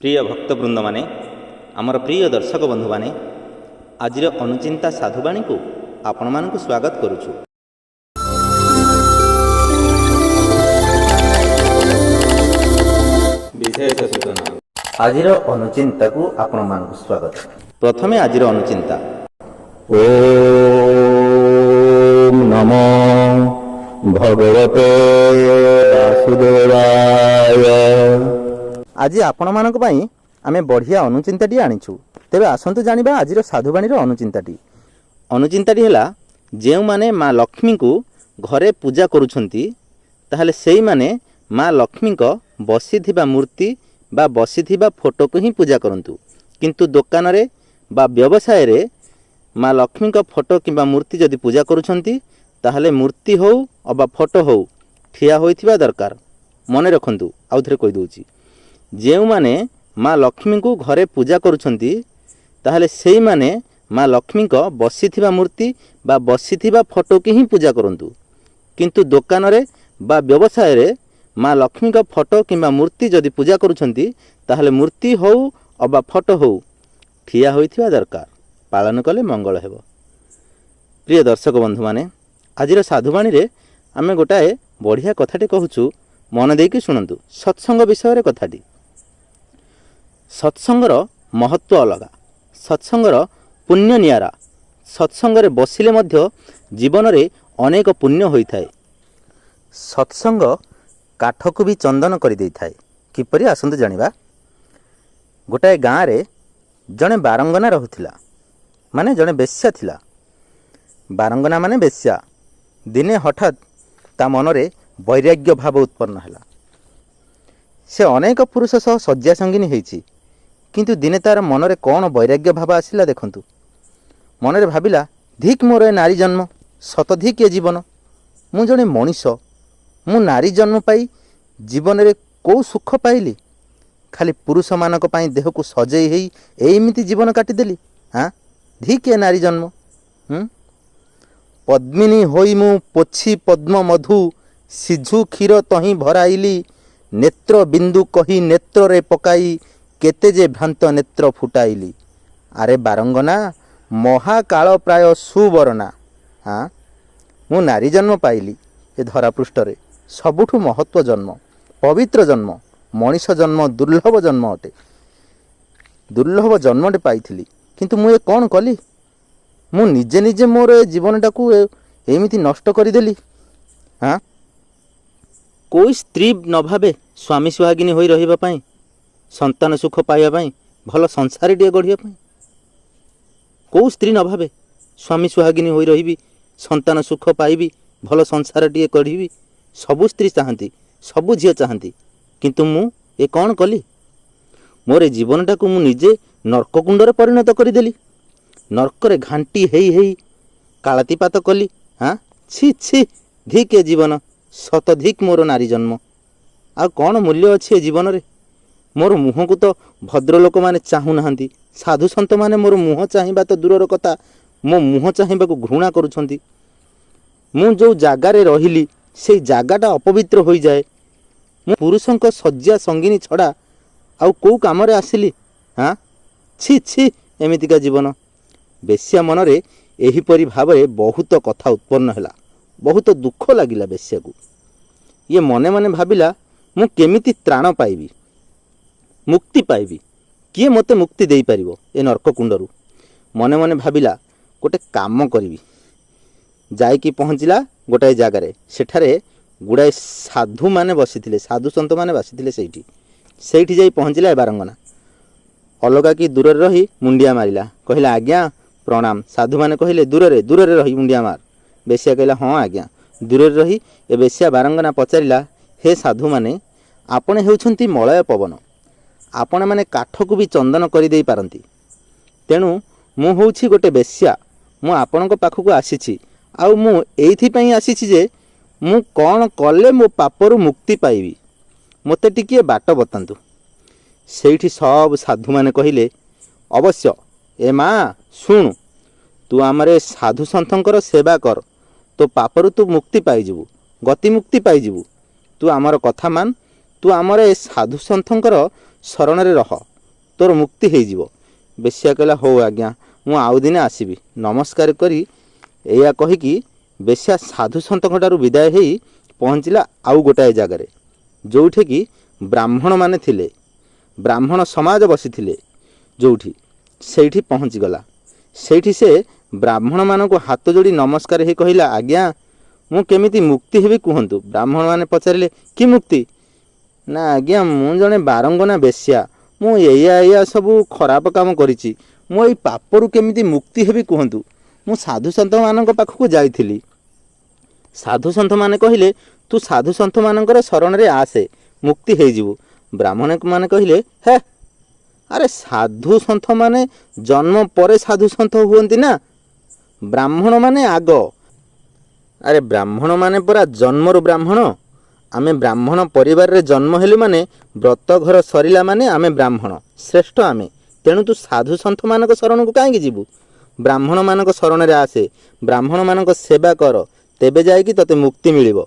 प्रिय भक्तवृंद माने आमर प्रिय दर्शक बंधु माने आज अनुचिंता साधुवाणी को आपण मानक स्वागत करुछु। विशेष सूचना आज अनुचिंता को आपण मानक स्वागत। प्रथमे आज अनुचिंता ओम नमो भगवते वासुदेवाय। आज आपण मानक पई आमे बढ़िया अनुचिंताटी आनिछु। तेबे आसंतु जानिबा आजिर साधुवाणीर अनुचिंताटी। अनुचिंताटी हैला जेउ माने माँ लक्ष्मी को घरे पूजा करूछंती ताहले सेई माने माँ लक्ष्मी को बसिथिबा मूर्ति बा बसिथिबा फोटो को ही पूजा करंतु, किंतु दुकान रे बा व्यवसाय रे माँ लक्ष्मी को फोटो किंबा मूर्ति जदि पूजा करूछंती ताहले मूर्ति हो अबा फोटो हो ठिया होइथिबा दरकार। मने रखंतु आउ थरे कहि दोउची, जेउ माने माँ लक्ष्मी को घरे पूजा करूछंती ताहले सेई माने माँ लक्ष्मी को बसिथिबा मूर्ति बा बसिथिबा फोटो की ही पूजा करंतु, किंतु दुकान रे बा व्यवसाय रे माँ लक्ष्मी को फोटो किंबा मूर्ति जदि पूजा करूछंती ताहले मूर्ति हो अबा फोटो हो ठिया होइथिबा दरकार। पालन कले मंगल हेबो। प्रिय दर्शक बंधु माने आजिर साधुवाणी रे आमे गोटाए बढ़िया कथाटी कहूछु, मन देकी शुणंतु। सत्संग विषय रे कथाटी। सत्संगर महत्व अलगा, सत्संगर पुण्य नियारा। सत्संग बसिले मध्य जीवन रे अनेक पुण्य होइथाए। सत्संग काठ को भी चंदन कर दे थाए। किपरि आसंतु जानिबा। गोटाए गाँव रे जड़े बारंगना रहुथिला, माने जड़े बेश्या थिला। बारंगना माने बेश्या। दिने हठात ता मनरे वैराग्य भाव उत्पन्न हैला। से अनेक पुरुष सह शଯ୍ୟା संगिनी होइछि, किंतु दिने तार मनरे कौन वैराग्य भाव आसिला देखंतु। मनरे भाबिला धिक मोर ए नारी जन्म, शतधिक ए जीवन। मु जड़े मनीष, मु नारी जन्म पाई जीवन रे को सुख पाइली। खाली पुरुष मानक पाई देह को सजेई हेई एमिति जीवन काटिदेली। हाँ, धिक ए नारी जन्म। पद्मिनी होई मु पोछि पद्म मधु, सिझु क्षीर तही भराइली। नेत्र बिंदु कही नेत्र रे पकाई, केते जे भ्रांत नेत्र फुटाइली। अरे बारंगना महाकाल प्राय सुवरना। हाँ, मु नारी जन्म पाइली ए धरा पृष्ठ रे। सबुठु महत्व जन्म, पवित्र जन्म, मनीष जन्म दुर्लभ जन्म अटे। दुर्लभ जन्मटे पाइथिली, किंतु मु ए कौन कली? मु निजे निजे मोर ए जीवनटा को एमिति नष्ट करदेली। हाँ, कोई स्त्री न भावे स्वामी सुहागिनी होई रहिबा पई, संतान सुख पाइबा पई, भल संसारटीए गढ़िया पई। को स्त्री न भावे स्वामी सुहागिनी होई रहिबी, संतान सुख पाइबी, भल संसारटीए गढ़िबी। सबु स्त्री चाहती, सबु झियो चाहती, किंतु मु ए कौन कली? मोर जीवनटा को मु निजे नर्ककुंडरे परिणत करदेली। नर्करे घांटी हेई हेई कालातीपात कली। हाँ, छी छी, धिक ए जीवन, शतधिक मोर नारी जन्म। आ कौन मूल्य अच्छी ए जीवन रे? मोर मुह को तो भद्रलोक माने चाहू नाहंती। साधु संत माने मोर मुह चाहिबा तो दूरर कथा, मो मुह चाहिबा को घृणा करूछंती। मु जो जागारे रहिली से जागाटा अपवित्र होई जाए। मु पुरुषंक शଯ୍ୟା संगिनी छड़ा आउ को कामरे आसिली? हाँ, छी छी, एमितिका जीवन। बेश्या मनरे एहिपरि भावे बहुत कथा उत्पन्न हैला। बहुत दुख लागिला बेश्या को। ये मने मने भाबिला मु केमिति त्राण पाइबी, मुक्ति पाइबी। किए मते मुक्ति देई परिबो ए नरक कुंडरू? मने मने भाबिला गोटे काम करिबी। जाइकी पहुँचला गोटाए जागारे, सेठारे गुड़ाए साधु माने बसिथिले, साधु संत माने बसिथिले। सेठी जाई पहुँचला ए बारंगना। अलगा की दूर रही मुंडिया मारिला, कहला आज्ञा प्रणाम। साधु माने कहले दूर रे रही मुंडिया मार। बेश्या कहला हाँ आज्ञा। दूर रही ए बेश्या बारंगना पचारिला, हे साधु माने आपण हेउछंती मलय पवन, आपण माने काठ को भी चंदन कर देई पारंती। तेणु मु होउछि गोटे बेश्या, मु आपणक पाखक आसीछि। आउ मु एइथि पई आसीछि जे मु कौन कले मो पापरु मुक्ति पाइबी, मते टिकिए बाट बतांतु। सेठी सब साधु माने कहिले अवश्य ए माँ शुणु, तू आमरे साधु संतंकर सेवा कर, तो पापरु तू मुक्ति पाइजिबु, गति मुक्ति पाइजिबु। तू आमर कथा मान, तू ତୁ ଆମର ଏ ସାଧୁ ସନ୍ଥଙ୍କର ଶରଣରେ ରହ, ତୋର ମୁକ୍ତି ହେଇଯିବ। ବେଶ୍ୟା କହିଲା ହଉ ଆଜ୍ଞା, ମୁଁ ଆଉ ଦିନେ ଆସିବି। ନମସ୍କାର କରି ଏଇଆ କହିକି ବେଶ୍ୟା ସାଧୁ ସନ୍ଥଙ୍କଠାରୁ ବିଦାୟ ହେଇ ପହଞ୍ଚିଲା ଆଉ ଗୋଟାଏ ଜାଗାରେ, ଯେଉଁଠିକି ବ୍ରାହ୍ମଣମାନେ ଥିଲେ, ବ୍ରାହ୍ମଣ ସମାଜ ବସିଥିଲେ ଯେଉଁଠି, ସେଇଠି ପହଞ୍ଚିଗଲା। ସେଇଠି ସେ ବ୍ରାହ୍ମଣମାନଙ୍କୁ ହାତ ଯୋଡ଼ି ନମସ୍କାର ହେଇ କହିଲା, ଆଜ୍ଞା ମୁଁ କେମିତି ମୁକ୍ତି ହେବି କୁହନ୍ତୁ। ବ୍ରାହ୍ମଣମାନେ ପଚାରିଲେ, କି ମୁକ୍ତି? ନା ଆଜ୍ଞା, ମୁଁ ଜଣେ ବାରଙ୍ଗନା ବେଶ୍ୟା, ମୁଁ ଏଇଆ ସବୁ ଖରାପ କାମ କରିଛି, ମୁଁ ଏଇ ପାପରୁ କେମିତି ମୁକ୍ତି ହେବି କୁହନ୍ତୁ। ମୁଁ ସାଧୁସନ୍ଥମାନଙ୍କ ପାଖକୁ ଯାଇଥିଲି। ସାଧୁସନ୍ଥମାନେ କହିଲେ, ତୁ ସାଧୁସନ୍ଥମାନଙ୍କର ଶରଣରେ ଆସେ, ମୁକ୍ତି ହେଇଯିବୁ। ବ୍ରାହ୍ମଣମାନେ କହିଲେ, ହେ, ଆରେ ସାଧୁସନ୍ଥମାନେ ଜନ୍ମ ପରେ ସାଧୁସନ୍ଥ ହୁଅନ୍ତି ନା, ବ୍ରାହ୍ମଣମାନେ ଆଗ। ଆରେ ବ୍ରାହ୍ମଣମାନେ ପରା ଜନ୍ମରୁ ବ୍ରାହ୍ମଣ। ଆମେ ବ୍ରାହ୍ମଣ ପରିବାରରେ ଜନ୍ମ ହେଲୁ ମାନେ, ବ୍ରତ ଘର ସରିଲା ମାନେ ଆମେ ବ୍ରାହ୍ମଣ, ଶ୍ରେଷ୍ଠ ଆମେ। ତେଣୁ ତୁ ସାଧୁସନ୍ଥମାନଙ୍କ ଶରଣକୁ କାହିଁକି ଯିବୁ? ବ୍ରାହ୍ମଣମାନଙ୍କ ଶରଣରେ ଆସେ, ବ୍ରାହ୍ମଣମାନଙ୍କ ସେବା କର, ତେବେ ଯାଇକି ତୋତେ ମୁକ୍ତି ମିଳିବ।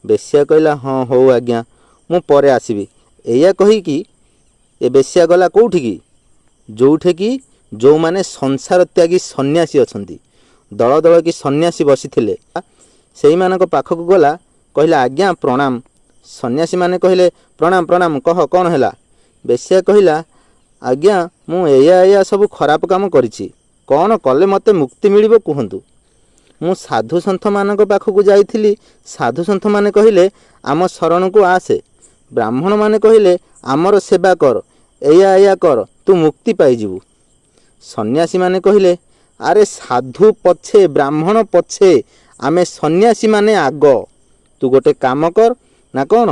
ବେଶ୍ୟା କହିଲା, ହଁ ହଉ ଆଜ୍ଞା, ମୁଁ ପରେ ଆସିବି। ଏଇଆ କହିକି ଏ ବେଶ୍ୟା ଗଲା କେଉଁଠିକି? ଯେଉଁଠିକି ଯେଉଁମାନେ ସଂସାର ତ୍ୟାଗୀ ସନ୍ନ୍ୟାସୀ ଅଛନ୍ତି, ଦଳ ଦଳ କି ସନ୍ନ୍ୟାସୀ ବସିଥିଲେ, ସେଇମାନଙ୍କ ପାଖକୁ ଗଲା। କହିଲା, ଆଜ୍ଞା ପ୍ରଣାମ। ସନ୍ନ୍ୟାସୀମାନେ କହିଲେ, ପ୍ରଣାମ ପ୍ରଣାମ, କହ କ'ଣ ହେଲା? ବେଶ୍ୟା କହିଲା, ଆଜ୍ଞା ମୁଁ ଏଇଆ ସବୁ ଖରାପ କାମ କରିଛି, କ'ଣ କଲେ ମୋତେ ମୁକ୍ତି ମିଳିବ କୁହନ୍ତୁ। ମୁଁ ସାଧୁସନ୍ଥମାନଙ୍କ ପାଖକୁ ଯାଇଥିଲି, ସାଧୁସନ୍ଥମାନେ କହିଲେ ଆମ ଶରଣକୁ ଆସେ। ବ୍ରାହ୍ମଣମାନେ କହିଲେ ଆମର ସେବା କର, ଏଇଆ କର, ତୁ ମୁକ୍ତି ପାଇଯିବୁ। ସନ୍ନ୍ୟାସୀମାନେ କହିଲେ, ଆରେ ସାଧୁ ପଛେ ବ୍ରାହ୍ମଣ ପଛେ, ଆମେ ସନ୍ନ୍ୟାସୀମାନେ ଆଗ। ତୁ ଗୋଟେ କାମ କର ନା କ'ଣ,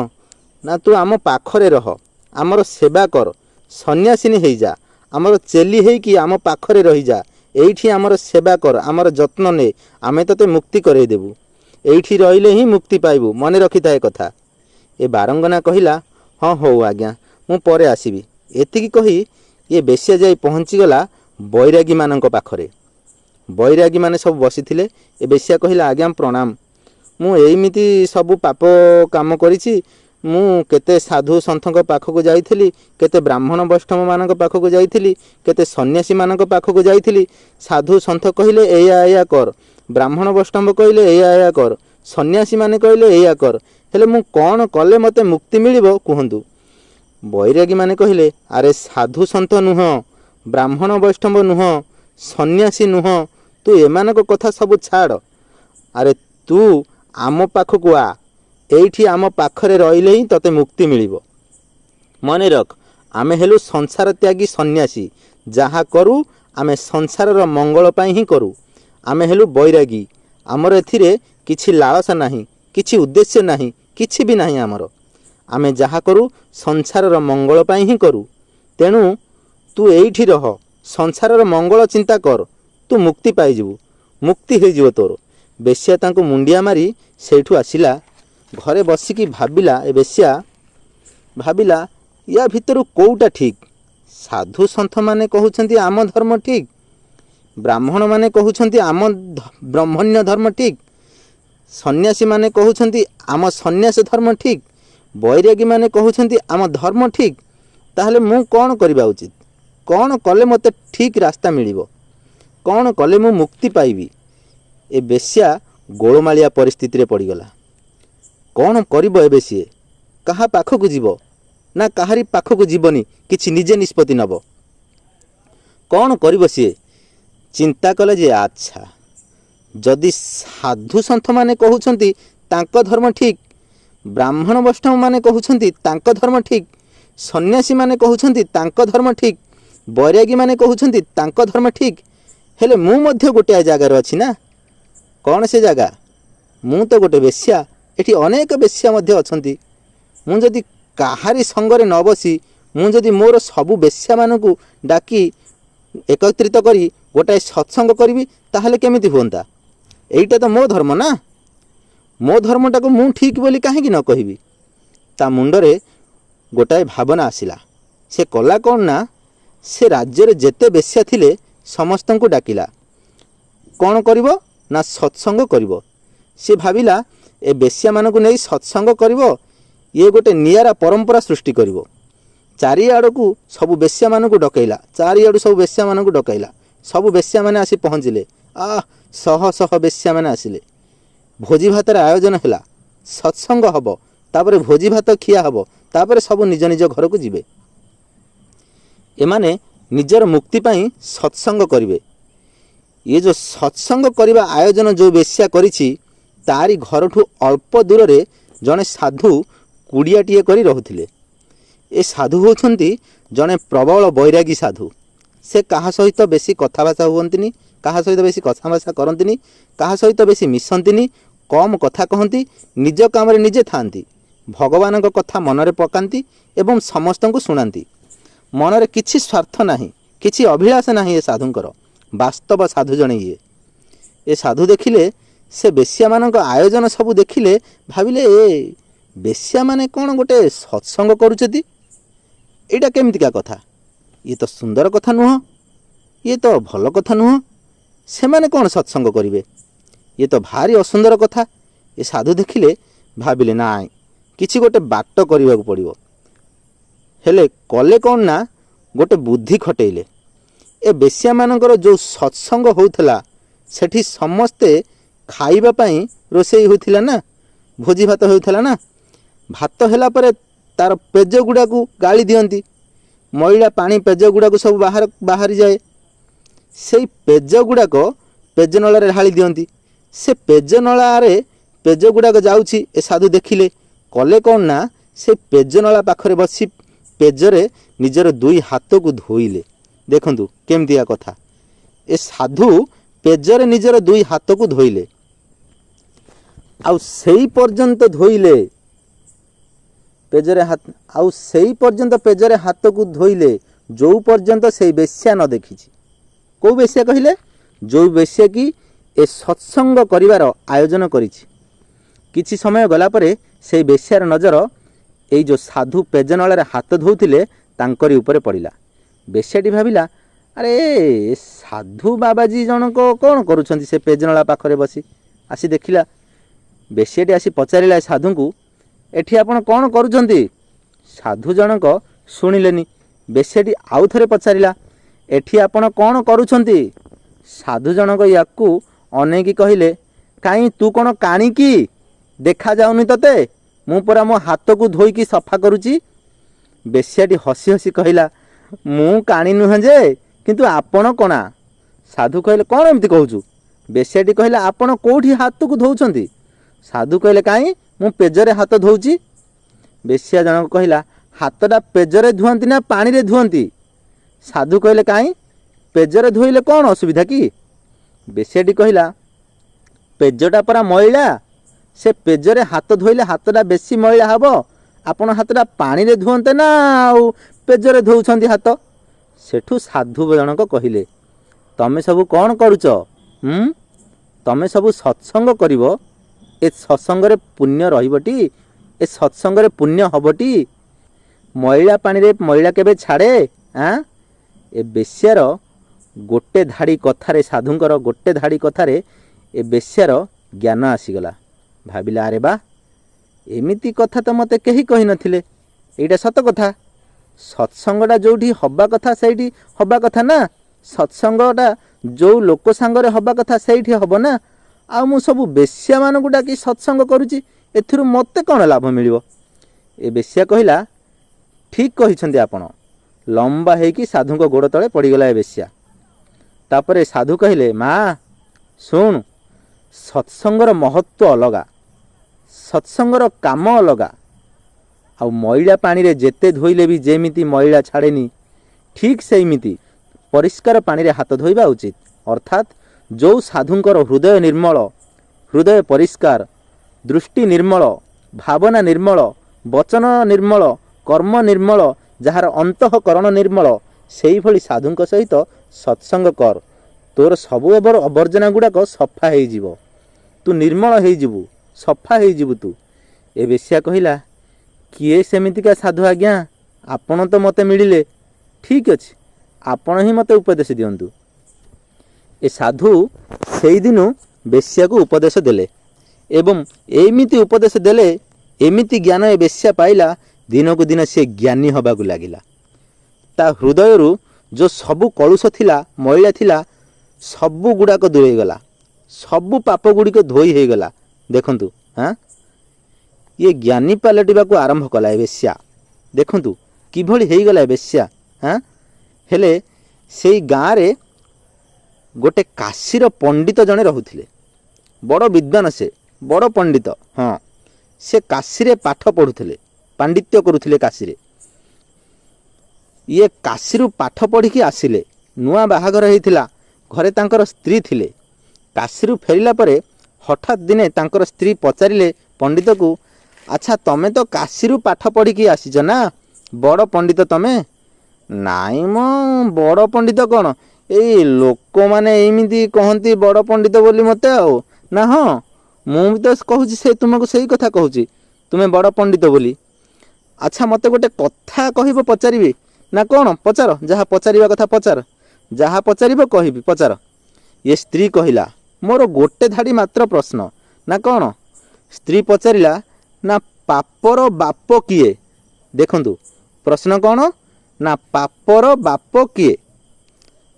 ନା ତୁ ଆମ ପାଖରେ ରହ, ଆମର ସେବା କର, ସନ୍ନ୍ୟାସିନୀ ହେଇଯା, ଆମର ଚେଲି ହେଇକି ଆମ ପାଖରେ ରହିଯା, ଏଇଠି ଆମର ସେବା କର, ଆମର ଯତ୍ନ ନେ, ଆମେ ତୋତେ ମୁକ୍ତି କରେଇଦେବୁ। ଏଇଠି ରହିଲେ ହିଁ ମୁକ୍ତି ପାଇବୁ, ମନେ ରଖିଥାଏ କଥା। ଏ ବାରଙ୍ଗନା କହିଲା, ହଁ ହଉ ଆଜ୍ଞା, ମୁଁ ପରେ ଆସିବି। ଏତିକି କହି ଏ ବେଶ୍ୟା ଯାଇ ପହଞ୍ଚିଗଲା ବୈରାଗୀମାନଙ୍କ ପାଖରେ। ବୈରାଗୀମାନେ ସବୁ ବସିଥିଲେ। ଏ ବେଶ୍ୟା କହିଲା, ଆଜ୍ଞା ପ୍ରଣାମ, ମୁଁ ଏଇମିତି ସବୁ ପାପ କାମ କରିଛି। ମୁଁ କେତେ ସାଧୁ ସନ୍ଥଙ୍କ ପାଖକୁ ଯାଇଥିଲି, କେତେ ବ୍ରାହ୍ମଣ ବୈଷ୍ଣବମାନଙ୍କ ପାଖକୁ ଯାଇଥିଲି, କେତେ ସନ୍ନ୍ୟାସୀମାନଙ୍କ ପାଖକୁ ଯାଇଥିଲି। ସାଧୁ ସନ୍ଥ କହିଲେ ଏଇଆ କର, ବ୍ରାହ୍ମଣ ବୈଷ୍ଣବ କହିଲେ ଏଇଆ କର, ସନ୍ନ୍ୟାସୀମାନେ କହିଲେ ଏଇଆ କର, ହେଲେ ମୁଁ କ'ଣ କଲେ ମୋତେ ମୁକ୍ତି ମିଳିବ କୁହନ୍ତୁ। ବୈରାଗୀମାନେ କହିଲେ, ଆରେ ସାଧୁ ସନ୍ଥ ନୁହଁ, ବ୍ରାହ୍ମଣ ବୈଷ୍ଣବ ନୁହଁ, ସନ୍ନ୍ୟାସୀ ନୁହଁ, ତୁ ଏମାନଙ୍କ କଥା ସବୁ ଛାଡ଼। ଆରେ ତୁ ଆମ ପାଖକୁ ଆ, ଏଇଠି ଆମ ପାଖରେ ରହିଲେ ହିଁ ତୋତେ ମୁକ୍ତି ମିଳିବ। ମନେ ରଖ, ଆମେ ହେଲୁ ସଂସାର ତ୍ୟାଗୀ ସନ୍ନ୍ୟାସୀ, ଯାହା କରୁ ଆମେ ସଂସାରର ମଙ୍ଗଳ ପାଇଁ ହିଁ କରୁ। ଆମେ ହେଲୁ ବୈରାଗୀ, ଆମର ଏଥିରେ କିଛି ଲାଳସା ନାହିଁ, କିଛି ଉଦ୍ଦେଶ୍ୟ ନାହିଁ, କିଛି ବି ନାହିଁ ଆମର। ଆମେ ଯାହା କରୁ ସଂସାରର ମଙ୍ଗଳ ପାଇଁ ହିଁ କରୁ। ତେଣୁ ତୁ ଏଇଠି ରହ, ସଂସାରର ମଙ୍ଗଳ ଚିନ୍ତା କର, ତୁ ମୁକ୍ତି ପାଇଯିବୁ, ମୁକ୍ତି ହେଇଯିବ ତୋର। ବେଶ୍ୟା ତାଙ୍କୁ ମୁଣ୍ଡିଆ ମାରି ସେଇଠୁ ଆସିଲା। ଘରେ ବସିକି ଭାବିଲା, ଏ ବେଶ୍ୟା ଭାବିଲା, ୟା ଭିତରୁ କେଉଁଟା ଠିକ୍? ସାଧୁ ସନ୍ଥମାନେ କହୁଛନ୍ତି ଆମ ଧର୍ମ ଠିକ୍, ବ୍ରାହ୍ମଣମାନେ କହୁଛନ୍ତି ଆମ ବ୍ରହ୍ମଣ୍ୟ ଧର୍ମ ଠିକ୍, ସନ୍ନ୍ୟାସୀମାନେ କହୁଛନ୍ତି ଆମ ସନ୍ନ୍ୟାସ ଧର୍ମ ଠିକ୍, ବୈରାଗୀମାନେ କହୁଛନ୍ତି ଆମ ଧର୍ମ ଠିକ୍। ତାହେଲେ ମୁଁ କ'ଣ କରିବା ଉଚିତ? କ'ଣ କଲେ ମୋତେ ଠିକ୍ ରାସ୍ତା ମିଳିବ? କ'ଣ କଲେ ମୁଁ ମୁକ୍ତି ପାଇବି? ଏ ବେଶ୍ୟା ଗୋଳମାଳିଆ ପରିସ୍ଥିତିରେ ପଡ଼ିଗଲା। କ'ଣ କରିବ ଏବେ ସିଏ? କାହା ପାଖକୁ ଯିବ ନା କାହାରି ପାଖକୁ ଯିବନି, କିଛି ନିଜେ ନିଷ୍ପତ୍ତି ନେବ? କ'ଣ କରିବ ସିଏ? ଚିନ୍ତା କଲେ ଯେ ଆଚ୍ଛା, ଯଦି ସାଧୁ ସନ୍ଥମାନେ କହୁଛନ୍ତି ତାଙ୍କ ଧର୍ମ ଠିକ୍, ବ୍ରାହ୍ମଣ ବୈଷ୍ଣବମାନେ କହୁଛନ୍ତି ତାଙ୍କ ଧର୍ମ ଠିକ୍, ସନ୍ନ୍ୟାସୀମାନେ କହୁଛନ୍ତି ତାଙ୍କ ଧର୍ମ ଠିକ୍, ବୈରାଗୀମାନେ କହୁଛନ୍ତି ତାଙ୍କ ଧର୍ମ ଠିକ୍, ହେଲେ ମୁଁ ମଧ୍ୟ ଗୋଟିଏ ଜାଗାରେ ଅଛି ନା। କ'ଣ ସେ ଜାଗା? ମୁଁ ତ ଗୋଟେ ବେଶ୍ୟା, ଏଠି ଅନେକ ବେଶ୍ୟା ମଧ୍ୟ ଅଛନ୍ତି। ମୁଁ ଯଦି କାହାରି ସଙ୍ଗରେ ନ ବସି, ମୁଁ ଯଦି ମୋର ସବୁ ବେଶ୍ୟାମାନଙ୍କୁ ଡାକି ଏକତ୍ରିତ କରି ଗୋଟାଏ ସତ୍ସଙ୍ଗ କରିବି, ତାହେଲେ କେମିତି ହୁଅନ୍ତା? ଏଇଟା ତ ମୋ ଧର୍ମ ନା, ମୋ ଧର୍ମଟାକୁ ମୁଁ ଠିକ୍ ବୋଲି କାହିଁକି ନ କହିବି? ତା ମୁଣ୍ଡରେ ଗୋଟାଏ ଭାବନା ଆସିଲା। ସେ କଲା କ'ଣ ନା, ସେ ରାଜ୍ୟରେ ଯେତେ ବେଶ୍ୟା ଥିଲେ ସମସ୍ତଙ୍କୁ ଡାକିଲା। କ'ଣ କରିବ ନା, ସତ୍ସଙ୍ଗ କରିବ। ସେ ଭାବିଲା ଏ ବେଶ୍ୟାମାନଙ୍କୁ ନେଇ ସତ୍ସଙ୍ଗ କରିବ, ये गोटे नियारा परंपरा सृष्टि करिवो। चारिआडकू सबु बेश्या मानकू डकैला, चारिआडू सबु बेश्या मानकू डकैला। सबु बेश्या माने आसी पहुँचिले। शह शह बेश्या माने आसिले। भोजी भातर आयोजन हैला, सत्संग हब, तापरे भोजी भात खिया हब, तापरे सबु निज निज घर को जिवे। एमाने निजर मुक्ति पाई सत्संग करिवे। ये जो सत्संग करिबा आयोजन जो बेश्या करिछि, तारी घरठू अल्प दूर रे जने साधु कुड़ियाटीए करी रहुथिले। ए साधु होछंती जने प्रबल बैरागी साधु। से कहा सहित बेसी कथाभाषा हुअंतिनी, कहा सहित बेसी कथाभाषा करंतिनी, कहा सहित बेसी मिसंतिनी, कम कथा कहंती, निज काम रे निजे थांती, भगवान को कथा मनरे पकांती एवं समस्तंकु सुनांती। मनरे किछि स्वार्थ नाही, किछि अभिलाष नाही। ए साधुंकर वास्तव साधु जणे ये। ए साधु देखिले से बेश्या मानक आयोजन सबू देखिले, भाविले ए बेश्या माने कौन गोटे सत्संग करुछती, एटा केमितिका कथा, ये तो सुंदर कथा नुह, ये तो भल कथा नुह। से माने कौन सत्संग करिवे, ये तो भारी असुंदर कथा। ए साधु देखिले, भाविले नाई किछि गोटे बाट करिबाकू पड़िबो। हेले कले कौन ना, गोटे बुद्धि खटेइले। ए बेश्या मानकर जो सत्संग होउथला, सेठी समस्ते खाइबा पाई रोषेई होइथिला ना, भोजी भात होइथिला ना। भात होला परे तार पेज गुड़ाकू गाली दियंती, मैला पानी पेज गुड़ाकू सब बाहर बाहरी जाए। से पेज गुड़ाक पेज नला रे ढाली दियंती। से पेज नला रे पेज गुड़ाक जाउछि। ए साधु देखिले, कले कौन ना, से पेज नला पाखरे बसी पेजरे निजर दुई हाथ को धोइले। देखंतु केमतिया कथा। ए साधु पेजरे निजर दुई हाथ को धोइले, आउ सेई पर्यंत धोइले पेजरे हाथ, आउ सेई पर्यंत पेजरे हाथ को धोइले जो पर्यंत से बेश्या न देखिछि। को बेश्या कहिले, जो बेश्या की ए सत्संग करिवार आयोजन करिछि। किछि समय गला परे से बेश्यार नजर एई जो साधु पेज नळारे हाथ धोउथिले तांकरी उपरे पड़िला। बेश्याटी भाविला, अरे साधु बाबाजी जनक कौन करुछंती से पेज नळा पाखरे बसी। आसी देखिला, बेश्याटी आसी पचारिला साधु को, एठी आपण कौन करुछंती। साधु जनक शुणिलेनी। बेश्याटी आउ थरे पचारिला, एठी आपण कौन करुछंती। साधु जनक याकू अनेकी कहिले, काई तू कौन काणी की देखा जाउनी तते, मु परा मो हाथ को धोईकी सफा करुची। बेश्याटी हसी हसी कहिला, मु काणी नुह जे, किंतु आपण कणा। साधु कहले, कौन एमती कहूचु। बेश्याटी कहला, आपण कोठी हाथ को धोउछंती। साधु कहले, काई मु पेजरे हाथ धोउची। बेश्या जनक कहला, हाथटा पेजरे धुअंती ना पानी रे धुअंती। साधु कहले, काई पेजरे धोइले कौन असुविधा की। बेश्याटी कहला, पेजटा परा मैला, से पेजरे हाथ धोइले हाथटा बेसी मैला हबो। आपण हाथटा पानी रे धुअंते ना आउ पेजरे धोउछंती हाथ। सेठू साधु जनक कहिले, तमे सबु कौन करुच। तमे सबु सत्संग करिवो, ए सत्संग रे पुण्य रहिबटी, ए सत्संग रे पुण्य हबटी। मैला पानी रे मैला केबे छाड़े। ए बेश्यार गोटे धाड़ी कथारे, साधुंकर गोटे धाड़ी कथारे ए बेश्यार ज्ञान आसीगला। भाविला, अरे बा, एमिति कथा तो मते केही कहि नथिले, एइटा सत कथा। सत्संगटा जोठी हबा कथा सेठी हबा कथा ना। सत्संगटा जो लोक सांगरे हबा कथा सेठी हब ना। आ मु सब बेश्या मानकु डाकी सत्संग करूची, एथिरु मते कोन लाभ मिलिबो। ए बेश्या कहिला, ठीक कहिसंती आपण। लंबा हेकी साधुको गोड़ तळे पड़ीगला ए बेश्या। तापरे साधु कहिले, माँ सुन, सत्संगर महत्व अलगा, सत्संगर काम अलगा। आउ मैला पानी रे जेते धोइले भी जेमिति मैला छाड़ेनी, ठीक सेमिति परिष्कार पानी रे हाथ धोइबा उचित। अर्थात जो साधुंकर हृदय निर्मल, हृदय परिष्कार, दृष्टि निर्मल, भावना निर्मल, वचन निर्मल, कर्म निर्मल, जार अंतःकरण निर्मल, सेई भली साधुंक सहित सत्संग कर। तोर सबु अवर्जना गुड़ाक सफा हो जीवो, तू निर्मल हो जीवु, सफा हो जीवु तू। ए बेश्या कहिला, किए सेमितिका साधु आज्ञा, आपण तो मते मिलिले, ठीक अछि, आपण ही मते उपदेश दियंतु। ए साधु सेई दिनु बेश्या को उपदेश देले एवं एमिति उपदेश देले एमिति ज्ञान ए बेश्या पाइला दिनकू दिन से ज्ञानी हबाकू लागिला। ता हृदय जो सबु कलुष थिला मैला थिला सबु गुड़ाक दूरे गला, सबु पाप गुड़िक धोई हो गला। देखंतु हाँ ये ज्ञानी पलटिबाकू आरंभ कला बेश्या। देखंतु किभଳି ହେଇଗଲା बेश्या। हाँ हेले सेई गाँ रे गोटे काशीर पंडित जड़े रोते, बड़ विद्वान से बड़ पंडित। हाँ से काशी रे पाठ पढ़ुले, पांडित्य करुले काशी। ये काशी पाठ पढ़ी की आसिले, नुआ बाहाघर होइथिला, घरे तांकर स्त्री थिले। काशी फेरिला परे हठात दिने तांकर स्त्री पचारिले पंडित को, अच्छा तमे तो काशी पाठ पढ़ी की आसीच ना, बड़ पंडित तमे? नाई मो बड़ पंडित कौन, ए लोक माने एमिति कहंती बड़ पंडित बोली मते आओ ना। हाँ मु भी तो कहूँ से तुमको सही कथा कहूँ, तुम्हें बड़ पंडित बोली। अच्छा मते गोटे कथा कहब पचारि ना कौन? पचार, जहाँ पचारिबा कथा पचार, जहाँ पचारिब कहबी पचार। ये स्त्री कहिला मोर गोटे धाड़ी मात्र प्रश्न ना कौन? स्त्री पचारिला ना पापर बाप किए? देखंतु प्रश्न कौन ना पापर बाप किए,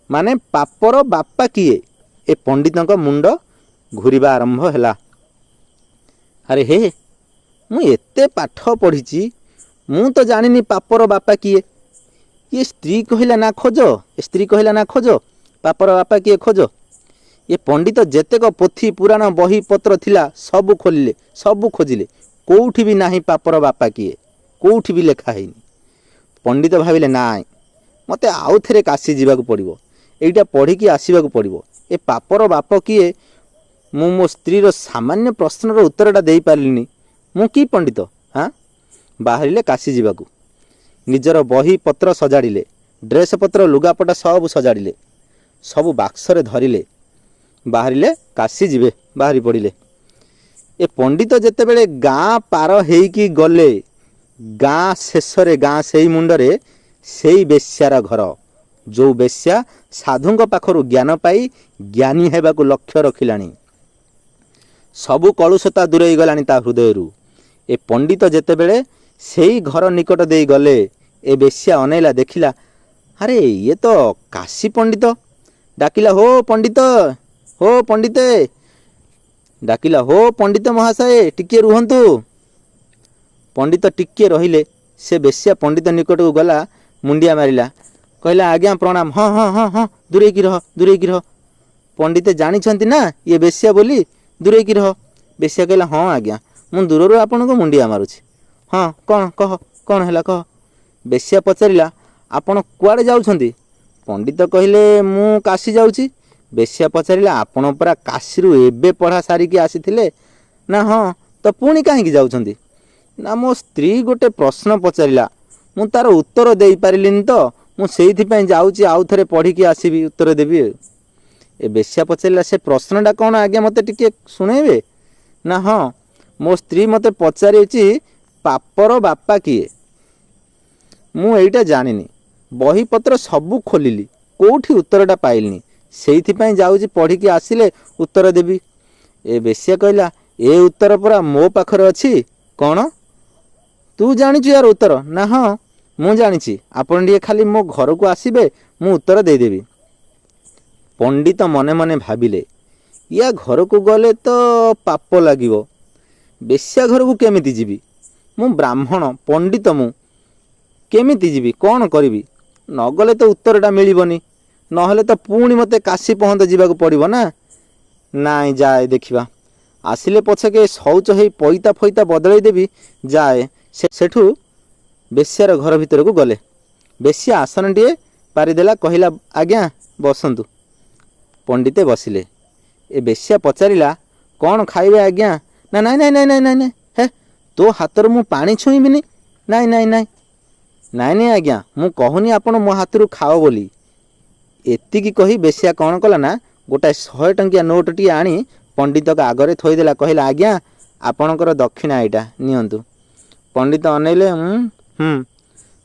माने पापर बापा किए? ए पंडितक मुंड घूरिबा आरंभ हैला। अरे हे मु एते पाठ पढ़ी मु तो जानिनी पापर बापा किए। ये स्त्री कहिला ना खोज, स्त्री कहिला ना खोज पापर बापा किए खोज। ये पंडित जेतेक पोथी पुराण बही पत्र थिला सबु खोलिले, सबु खोजिले, कोउठी भी नाही पापर बापा किए, कोउठी भी लेखा हैनी। पंडित भाविले नाई मते आउ थेरे काशी जीवाकू पड़िबो, एइटा पढ़ी की आसीबाकू पड़िबो। ए पापर बाप किए मु मो स्त्री रो सामान्य प्रश्नर उत्तरटा देई पारलिनी, मु की पंडित? हाँ बाहरिले काशी जीवाकू। निजर बही पत्र सजाड़िले, ड्रेस पत्र लुगापटा सब सजाड़िले, सबु बाक्सरे धरिले, बाहरिले काशी जीवे बाहरी पड़िले। ए पंडित जेतेबेले गाँ पार हेइकी गले, गाँ शेषरे गाँ सेई मुंडरे सेई बेश्यार घर, जो बेश्या साधुंक पाखरु ज्ञान पाई ज्ञानी हेबाकू लक्ष्य रखिलानी। सबु कलुषता दूरेई गलानी ता हृदयरू। ए पंडित जेतेबेले सेई घर निकट देई गले, ए बेश्या अनेला देखिला, अरे ये तो काशी पंडित। डाकिला हो पंडित, हो पंडिते, डाकिला हो पंडित महाशय टिके रुहंतु। पंडित टिके रहिले, से बेश्या पंडित निकट को गला, मुंडिया मारिला, कहला आज्ञा प्रणाम। हाँ हाँ हाँ हाँ दूरे की रह, दूरे की रह। पंडित जानिछंती ना ये बेश्या बोली, दूरे की रह। बेश्या कहला हाँ आज्ञा मु दूररू आपन को मुंडिया मारुछि। हाँ कौन कह, कौन हैला कह। बेश्या पचारिला आपण कुआडे जाउछंती? पंडित कहिले मु काशी जाउछि। बेश्या पचारिला आपण परा काशीरू एबे पढ़ा सारिकी आसीथिले ना? हाँ तो पुणी काहींकी जाउछंती? ना मो स्त्री गोटे प्रश्न पचारिला, मु तार उत्तर देई पारिलिनी तो मु सेइथिपई जाउछि, आउ थरे पढ़िकी आसीबी उत्तर देबी। ए बेश्या पचारिला से प्रश्नटा कौन आज्ञा मते टिके सुनेबे ना? हाँ मो स्त्री मते पचारिछि पापर बापा किए? मु एइटा जानिनी, बही पत्र सबु खोलिली, कोउठी उत्तरटा पाइलिनी, सेइथिपई जाउछि पढ़िकी आसिले उत्तर देबी। ए बेश्या कहला ए उत्तर परा मो पाखरे अछि। कौन तू जानिछु यार उत्तर ना? हाँ मु जानिछि, आपण टिके खाली मो घर को आसीबे मु उत्तर दे देबी। पंडित मने मने भाबिले या घर को गले तो पाप लागिबो, बेश्या घर को केमिति जीवी? मु ब्राह्मण पंडित, मु केमिति जीवी, कौन करिवी? न गले तो उत्तरटा मिलिबनी, नहले तो पुणी मते काशी पहंत जीवाकू पड़िबो ना। नाई जाए देखिबा, आसिले पछके शौच हेई पैता फैता बदलाई देबी जाए। सेठू बेश्यार घर भितर को गले। बेश्या आसन टिए पारिदेला, कहला आज्ञा बसंतु। पंडिते बसिले। ए बेश्या पचारिला कौन खाइबे आज्ञा? ना नाई नाई नाई नाई नाई नाई, हे तो हाथर मु पानी छुईबिनी। नाई नाई नाई नाई नाई आज्ञा मु कहूनी आपण मो हाथरू खाओ बोली। एतिकी कही बेश्या कौन कला ना गोटाए 100 टंकिया नोट टी आनी पंडित का आगरे थोईदेला, कहला आज्ञा आपणकर दक्षिणा एटा नियंतु। पंडित अनेले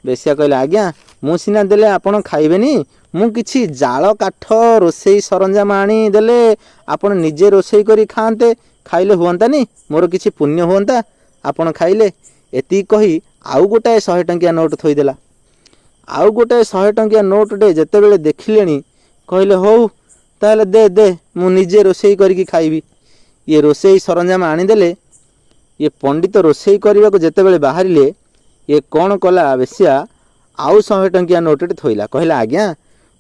बेश्या कहला आज्ञा मु सिना देले आपण खाइबेनी, मु किछि जाल काठ रोसई सरंजाम आनी देले आपण निजे रोसई करी खाते, खाइले हुअंतानी, मोर किछि पुण्य हुअंता, ଆପଣ ଖାଇଲେ। ଏତିକି କହି ଆଉ ଗୋଟାଏ 100 ଟଙ୍କିଆ ନୋଟ୍ ଥୋଇଦେଲା। ଆଉ ଗୋଟାଏ 100 ଟଙ୍କିଆ ନୋଟ୍ଟେ ଯେତେବେଳେ ଦେଖିଲେଣି କହିଲେ ହଉ ତାହେଲେ ଦେ ଦେ ମୁଁ ନିଜେ ରୋଷେଇ କରିକି ଖାଇବି। ଇଏ ରୋଷେଇ ସରଞ୍ଜାମ ଆଣିଦେଲେ। ଇଏ ପଣ୍ଡିତ ରୋଷେଇ କରିବାକୁ ଯେତେବେଳେ ବାହାରିଲେ ଇଏ କ'ଣ କଲା ବେଶ୍ୟା ଆଉ 100 ଟଙ୍କିଆ ନୋଟ୍ଟେ ଥୋଇଲା। କହିଲା ଆଜ୍ଞା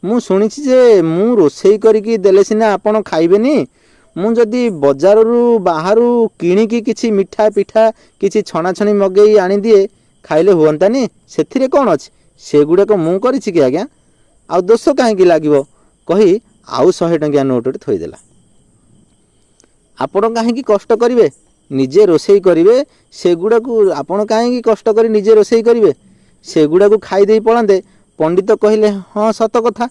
ମୁଁ ଶୁଣିଛି ଯେ ମୁଁ ରୋଷେଇ କରିକି ଦେଲେ ସିନା ଆପଣ ଖାଇବେନି, ମୁଁ ଯଦି ବଜାରରୁ ବାହାରୁ କିଣିକି କିଛି ମିଠା ପିଠା କିଛି ଛଣାଛଣି ମଗେଇ ଆଣିଦିଏ ଖାଇଲେ ହୁଅନ୍ତାନି, ସେଥିରେ କ'ଣ ଅଛି, ସେଗୁଡ଼ାକ ମୁଁ କରିଛି କି ଆଜ୍ଞା, ଆଉ ଦୋଷ କାହିଁକି ଲାଗିବ କହି ଆଉ 100 ଟଙ୍କିଆ ନୋଟ୍ଟେ ଥୋଇଦେଲା। ଆପଣ କାହିଁକି କଷ୍ଟ କରିବେ, ନିଜେ ରୋଷେଇ କରିବେ, ସେଗୁଡ଼ାକୁ ଆପଣ କାହିଁକି କଷ୍ଟ କରି ନିଜେ ରୋଷେଇ କରିବେ, ସେଗୁଡ଼ାକୁ ଖାଇଦେଇ ପଳାନ୍ତେ। ପଣ୍ଡିତ କହିଲେ ହଁ ସତ କଥା,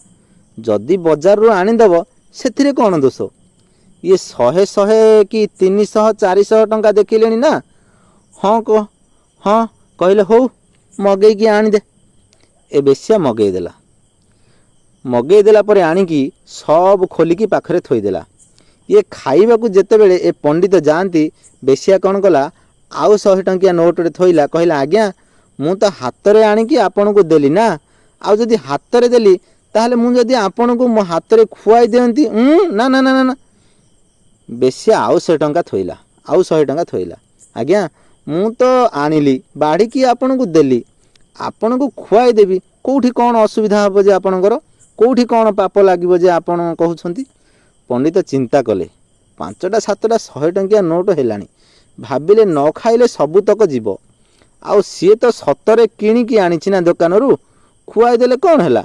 ଯଦି ବଜାରରୁ ଆଣିଦେବ ସେଥିରେ କ'ଣ ଦୋଷ। ଇଏ 100 କି 300 400 ଟଙ୍କା ଦେଖିଲେଣି ନା। ହଁ କହିଲେ ହଉ ମଗେଇକି ଆଣିଦେ। ଏ ବେଶ୍ୟା ମଗେଇଦେଲା। ମଗେଇଦେଲା ପରେ ଆଣିକି ସବୁ ଖୋଲିକି ପାଖରେ ଥୋଇଦେଲା। ଇଏ ଖାଇବାକୁ ଯେତେବେଳେ ଏ ପଣ୍ଡିତ ଯାଆନ୍ତି, ବେଶ୍ୟା କ'ଣ କଲା ଆଉ 100 ଟଙ୍କିଆ ନୋଟ୍ଟେ ଥୋଇଲା। କହିଲା ଆଜ୍ଞା ମୁଁ ତ ହାତରେ ଆଣିକି ଆପଣଙ୍କୁ ଦେଲି ନା, ଆଉ ଯଦି ହାତରେ ଦେଲି ତାହେଲେ ମୁଁ ଯଦି ଆପଣଙ୍କୁ ମୋ ହାତରେ ଖୁଆଇ ଦିଅନ୍ତି। ନା ନା ନା ନା। ବେଶ୍ୟା ଆଉ 100 ଟଙ୍କା ଥୋଇଲା, ଆଉ 100 ଟଙ୍କା ଥୋଇଲା। ଆଜ୍ଞା ମୁଁ ତ ଆଣିଲି ବାଢ଼ିକି ଆପଣଙ୍କୁ ଦେଲି, ଆପଣଙ୍କୁ ଖୁଆଇ ଦେବି, କେଉଁଠି କ'ଣ ଅସୁବିଧା ହେବ ଯେ ଆପଣଙ୍କର, କେଉଁଠି କ'ଣ ପାପ ଲାଗିବ ଯେ ଆପଣ କହୁଛନ୍ତି। ପଣ୍ଡିତ ଚିନ୍ତା କଲେ, 5ଟା 7ଟା 100 ଟଙ୍କିଆ ନୋଟ୍ ହେଲାଣି, ଭାବିଲେ ନ ଖାଇଲେ ସବୁତକ ଯିବ, ଆଉ ସିଏ ତ ସତରେ କିଣିକି ଆଣିଛି ନା ଦୋକାନରୁ, ଖୁଆଇ ଦେଲେ କ'ଣ ହେଲା,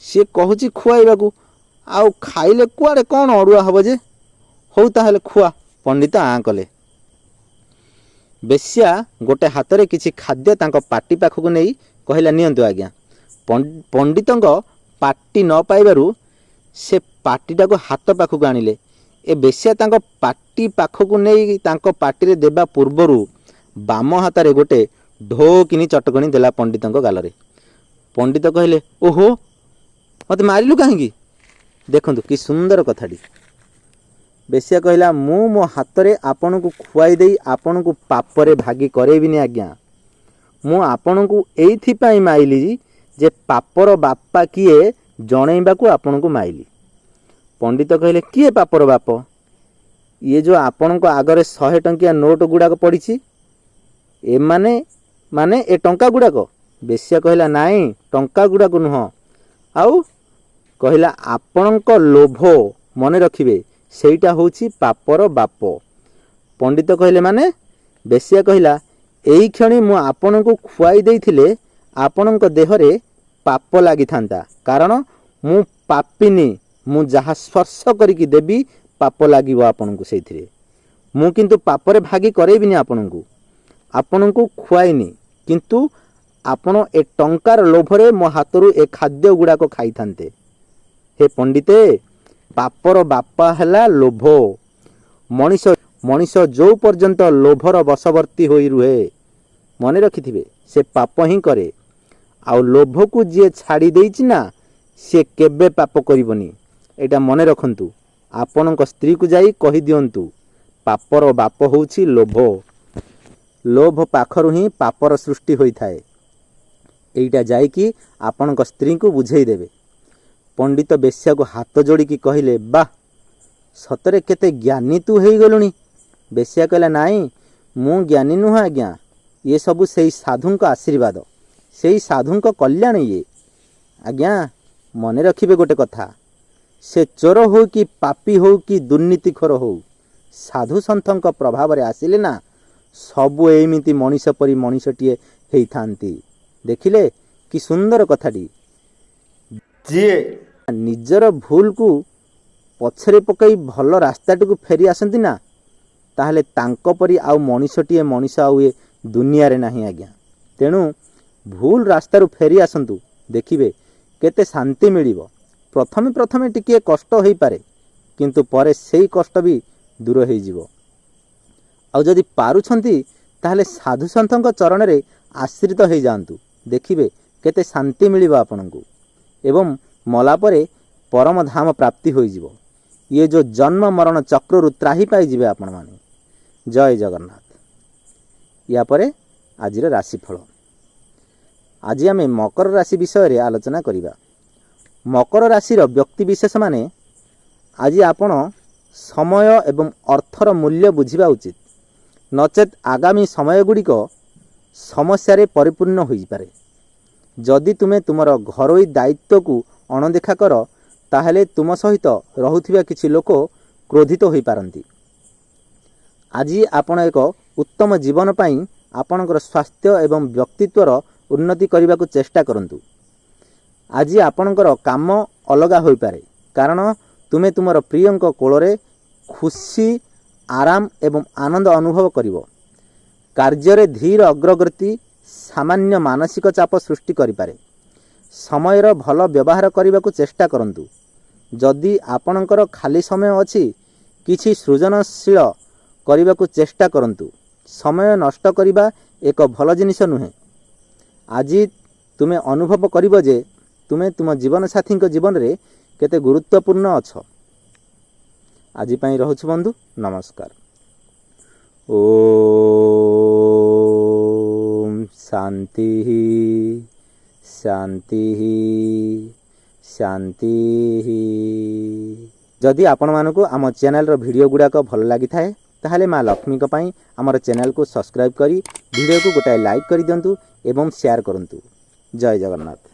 ସିଏ କହୁଛି ଖୁଆଇବାକୁ, ଆଉ ଖାଇଲେ କୁଆଡ଼େ କ'ଣ ଅଡ଼ୁଆ ହେବ ଯେ, ହଉ ତାହେଲେ ଖୁଆ। ପଣ୍ଡିତ ଆଁ କଲେ। ବେଶ୍ୟା ଗୋଟେ ହାତରେ କିଛି ଖାଦ୍ୟ ତାଙ୍କ ପାଟି ପାଖକୁ ନେଇ କହିଲା ନିଅନ୍ତୁ ଆଜ୍ଞା। ପଣ୍ଡିତଙ୍କ ପାଟି ନ ପାଇବାରୁ ସେ ପାଟିଟାକୁ ହାତ ପାଖକୁ ଆଣିଲେ। ଏ ବେଶ୍ୟା ତାଙ୍କ ପାଟି ପାଖକୁ ନେଇ ତାଙ୍କ ପାଟିରେ ଦେବା ପୂର୍ବରୁ ବାମ ହାତରେ ଗୋଟେ ଢୋକିନି ଚଟକଣି ଦେଲା ପଣ୍ଡିତଙ୍କ ଗାଲରେ। ପଣ୍ଡିତ କହିଲେ ଓହୋ ମୋତେ ମାରିଲୁ କାହିଁକି। ଦେଖନ୍ତୁ କି ସୁନ୍ଦର କଥାଟି। ବେଶ୍ୟା କହିଲା ମୁଁ ମୋ ହାତରେ ଆପଣଙ୍କୁ ଖୁଆଇ ଦେଇ ଆପଣଙ୍କୁ ପାପରେ ଭାଗି କରେଇବିନି ଆଜ୍ଞା, ମୁଁ ଆପଣଙ୍କୁ ଏଇଥିପାଇଁ ମାଇଲି ଯେ ପାପର ବାପା କିଏ ଜଣେଇବାକୁ ଆପଣଙ୍କୁ ମାଇଲି। ପଣ୍ଡିତ କହିଲେ କିଏ ପାପର ବାପ, ଇଏ ଯେଉଁ ଆପଣଙ୍କ ଆଗରେ 100 ଟଙ୍କିଆ ନୋଟ୍ ଗୁଡ଼ାକ ପଡ଼ିଛି, ଏମାନେ ମାନେ ଏ ଟଙ୍କା ଗୁଡ଼ାକ। ବେଶ୍ୟା କହିଲା ନାଇଁ ଟଙ୍କା ଗୁଡ଼ାକ ନୁହଁ, ଆଉ କହିଲା ଆପଣଙ୍କ ଲୋଭ, ମନେ ରଖିବେ ସେଇଟା ହେଉଛି ପାପର ବାପ। ପଣ୍ଡିତ କହିଲେ ମାନେ। ବେଶ୍ୟା କହିଲା ଏଇ କ୍ଷଣି ମୁଁ ଆପଣଙ୍କୁ ଖୁଆଇ ଦେଇଥିଲେ ଆପଣଙ୍କ ଦେହରେ ପାପ ଲାଗିଥାନ୍ତା, କାରଣ ମୁଁ ପାପିନି, ମୁଁ ଯାହା ସ୍ପର୍ଶ କରିକି ଦେବି ପାପ ଲାଗିବ ଆପଣଙ୍କୁ ସେଇଥିରେ। ମୁଁ କିନ୍ତୁ ପାପରେ ଭାଗି କରେଇବିନି ଆପଣଙ୍କୁ, ଆପଣଙ୍କୁ ଖୁଆଇନି, କିନ୍ତୁ ଆପଣ ଏ ଟଙ୍କାର ଲୋଭରେ ମୋ ହାତରୁ ଏ ଖାଦ୍ୟ ଗୁଡ଼ାକ ଖାଇଥାନ୍ତେ। ହେ ପଣ୍ଡିତେ, ପାପର ବାପା ହେଲା ଲୋଭ। ମଣିଷ ଯେଉଁ ପର୍ଯ୍ୟନ୍ତ ଲୋଭର ବଶବର୍ତ୍ତୀ ହୋଇ ରୁହେ, ମନେ ରଖିଥିବେ ସେ ପାପ ହିଁ କରେ। ଆଉ ଲୋଭକୁ ଯିଏ ଛାଡ଼ି ଦେଇଛି ନା, ସିଏ କେବେ ପାପ କରିବନି, ଏଇଟା ମନେ ରଖନ୍ତୁ। ଆପଣଙ୍କ ସ୍ତ୍ରୀକୁ ଯାଇ କହିଦିଅନ୍ତୁ ପାପର ବାପ ହେଉଛି ଲୋଭ, ଲୋଭ ପାଖରୁ ହିଁ ପାପର ସୃଷ୍ଟି ହୋଇଥାଏ। ଏଇଟା ଯାଇକି ଆପଣଙ୍କ ସ୍ତ୍ରୀଙ୍କୁ ବୁଝେଇ ଦେବେ। ପଣ୍ଡିତ ବେଶ୍ୟାକୁ ହାତ ଯୋଡ଼ିକି କହିଲେ ବାଃ, ସତରେ କେତେ ଜ୍ଞାନୀ ତୁ ହେଇଗଲୁଣି। ବେଶ୍ୟା କହିଲା ନାଇଁ ମୁଁ ଜ୍ଞାନୀ ନୁହଁ ଆଜ୍ଞା, ଇଏ ସବୁ ସେଇ ସାଧୁଙ୍କ ଆଶୀର୍ବାଦ, ସେଇ ସାଧୁଙ୍କ କଲ୍ୟାଣ ଇଏ। ଆଜ୍ଞା ମନେ ରଖିବେ ଗୋଟେ କଥା, ସେ ଚୋର ହଉ କି ପାପୀ ହଉ କି ଦୁର୍ନୀତିଖୋର ହଉ, ସାଧୁ ସନ୍ଥଙ୍କ ପ୍ରଭାବରେ ଆସିଲେ ନା ସବୁ ଏମିତି ମଣିଷ ପରି ମଣିଷଟିଏ ହେଇଥାନ୍ତି। ଦେଖିଲେ କି ସୁନ୍ଦର କଥାଟି। ଯିଏ ନିଜର ଭୁଲକୁ ପଛରେ ପକାଇ ଭଲ ରାସ୍ତାଟିକୁ ଫେରି ଆସନ୍ତି ନା, ତାହେଲେ ତାଙ୍କ ପରି ଆଉ ମଣିଷଟିଏ ମଣିଷ ଆଉ ଏ ଦୁନିଆରେ ନାହିଁ ଆଜ୍ଞା। ତେଣୁ ଭୁଲ ରାସ୍ତାରୁ ଫେରି ଆସନ୍ତୁ, ଦେଖିବେ କେତେ ଶାନ୍ତି ମିଳିବ। ପ୍ରଥମେ ଟିକିଏ କଷ୍ଟ ହୋଇପାରେ, କିନ୍ତୁ ପରେ ସେଇ କଷ୍ଟ ବି ଦୂର ହେଇଯିବ। ଆଉ ଯଦି ପାରୁଛନ୍ତି ତାହେଲେ ସାଧୁସନ୍ଥଙ୍କ ଚରଣରେ ଆଶ୍ରିତ ହେଇଯାଆନ୍ତୁ, ଦେଖିବେ କେତେ ଶାନ୍ତି ମିଳିବ ଆପଣଙ୍କୁ, ଏବଂ ମଲା ପରେ ପରମ ଧାମ ପ୍ରାପ୍ତି ହୋଇଯିବ। ଇଏ ଯେଉଁ ଜନ୍ମ ମରଣ ଚକ୍ରରୁ ତ୍ରାହି ପାଇଯିବେ ଆପଣମାନେ। ଜୟ ଜଗନ୍ନାଥ। या परे आजिर राशिफल। आज आम मकर राशि विषय आलोचना करिबा। मकर राशि व्यक्तिविशेष माने आज आपण समय एवं अर्थर मूल्य बुझिबा उचित, नचेत आगामी समय गुड़िक समस्या परिपूर्ण हो पारे। जदि तुमे तुमर घरोई दायित्व को अणदेखा कर ताहेले तुम सहित रहुथिबा किछि लोक क्रोधित हो पारंती। आज आपण एक उत्तम जीवन पाई आपणकर स्वास्थ्य एवं व्यक्तित्वर उन्नति करने को चेष्टा करंतु। आज आपणकर काम अलगा हो पारे, कारण तुमे तुमर प्रियंक कोଳରେ खुशी आराम एवं आनंद अनुभव करिवो। कार्य धीर अग्रगति सामान्य मानसिक चाप सृष्टि करिपारे। समयर भल व्यवहार करने को चेष्टा करंतु। जदि आपणकर खाली समय अछि किछि सृजनशील करने को चेष्टा करंतु। समय नष्ट करिबा एक भल जिनिस नुहे। आज तुमे अनुभव करिबो जे तुमे तुम जीवन साथी जीवन रे केते गुरुत्वपूर्ण अछ। आज पई रहउछु बंधु, नमस्कार। ओम शांति शांति शांति। जदि आपण मानकु आम चैनल रो वीडियो गुड़ाक भल लगी थाए ताहले माँ लक्ष्मी को पाई आमर चैनल को सब्सक्राइब करी वीडियो को गोटाए लाइक कर दिंतु एवं शेयर करंतु। जय जगन्नाथ।